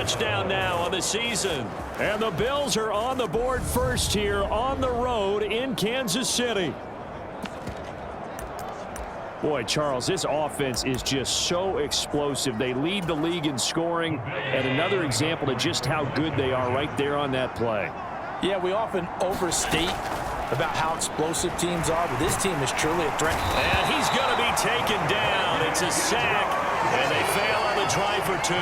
touchdown now on the season. And the Bills are on the board first here on the road in Kansas City. Boy, Charles, this offense is just so explosive. They lead the league in scoring, and another example of just how good they are right there on that play. Yeah, we often overstate about how explosive teams are, but this team is truly a threat. And he's going to be taken down. It's a sack, and they fail on the try for 2.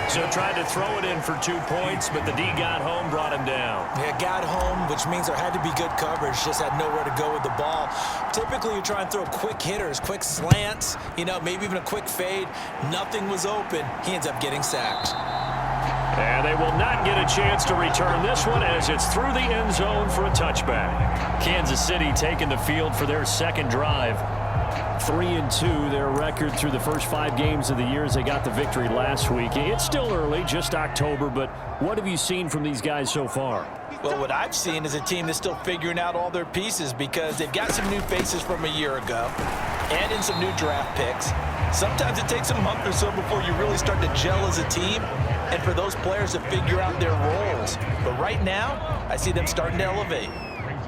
So tried to throw it in for 2 points, but the D got home, brought him down. Yeah, got home, which means there had to be good coverage. Just had nowhere to go with the ball. Typically, you try and throw quick hitters, quick slants, maybe even a quick fade. Nothing was open. He ends up getting sacked. And they will not get a chance to return this one as it's through the end zone for a touchback. Kansas City taking the field for their second drive. 3-2, their record through the first 5 games of the year as they got the victory last week. It's still early, just October, but what have you seen from these guys so far? Well, what I've seen is a team that's still figuring out all their pieces because they've got some new faces from a year ago and in some new draft picks. Sometimes it takes a month or so before you really start to gel as a team and for those players to figure out their roles. But right now, I see them starting to elevate.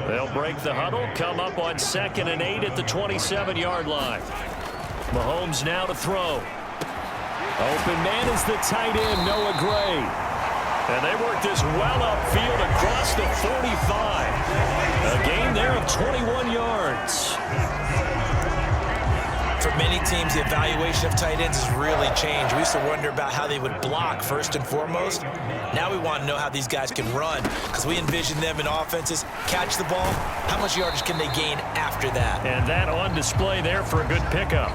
They'll break the huddle, come up on 2nd and 8 at the 27-yard line. Mahomes now to throw. Open man is the tight end, Noah Gray. And they work this well upfield across the 45. A gain there of 21 yards. For many teams, the evaluation of tight ends has really changed. We used to wonder about how they would block first and foremost. Now we want to know how these guys can run because we envision them in offenses, catch the ball, how much yardage can they gain after that? And that on display there for a good pickup.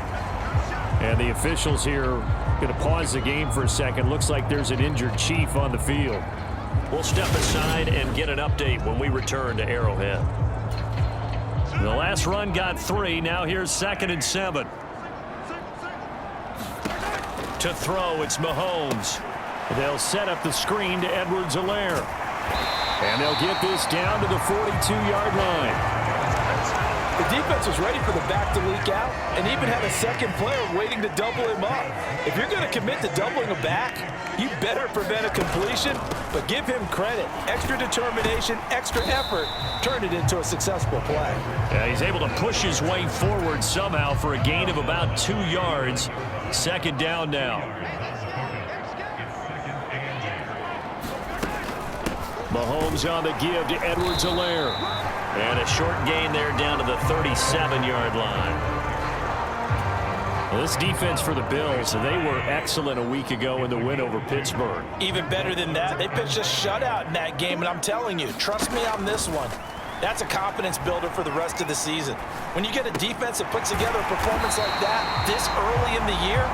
And the officials here going to pause the game for a second. Looks like there's an injured Chief on the field. We'll step aside and get an update when we return to Arrowhead. The last run got 3. Now here's 2nd and 7. To throw, it's Mahomes. They'll set up the screen to Edwards-Helaire. And they'll get this down to the 42-yard line. The defense was ready for the back to leak out and even had a second player waiting to double him up. If you're going to commit to doubling a back, you better prevent a completion, but give him credit. Extra determination, extra effort, turn it into a successful play. Yeah, he's able to push his way forward somehow for a gain of about 2 yards. 2nd down now. Mahomes on the give to Edwards-Helaire. And a short gain there down to the 37-yard line. Well, this defense for the Bills, they were excellent a week ago in the win over Pittsburgh. Even better than that, they pitched a shutout in that game, and I'm telling you, trust me on this one. That's a confidence builder for the rest of the season. When you get a defense that puts together a performance like that this early in the year,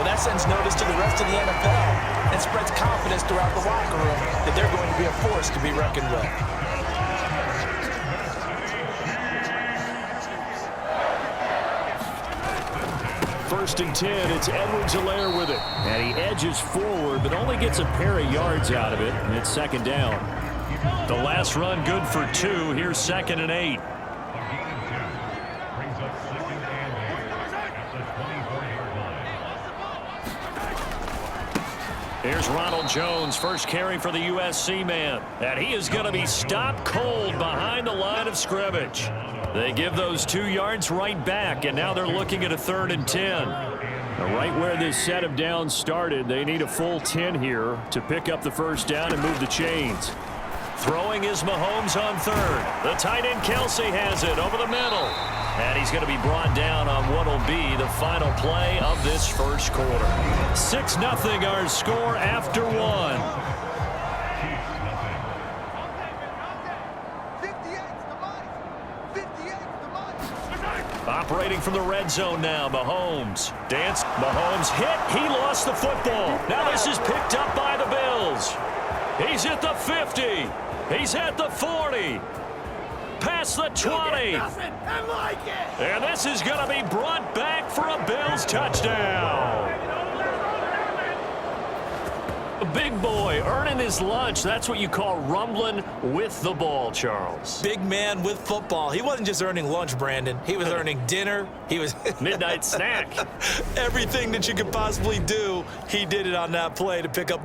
well, that sends notice to the rest of the NFL and spreads confidence throughout the locker room that they're going to be a force to be reckoned with. 1st and 10, it's Edwards-Helaire with it. And he edges forward, but only gets a pair of yards out of it, and it's 2nd down. The last run good for 2. Here's 2nd and 8. Here's Ronald Jones, first carry for the USC man. And he is going to be stopped cold behind the line of scrimmage. They give those 2 yards right back, and now they're looking at a 3rd and 10. Now, right where this set of downs started, they need a full 10 here to pick up the first down and move the chains. Throwing is Mahomes on 3rd. The tight end Kelsey has it over the middle. And he's going to be brought down on what will be the final play of this first quarter. 6-0 our score after 1. Operating from the red zone now, Mahomes. Mahomes hit. He lost the football. Now this is picked up by the Bills. He's at the 50. He's at the 40. Past the 20. And this is going to be brought back for a Bills touchdown. A big boy earning his lunch. That's what you call rumbling with the ball, Charles. Big man with football. He wasn't just earning lunch, Brandon. He was earning dinner. He was midnight snack. Everything that you could possibly do, he did it on that play to pick up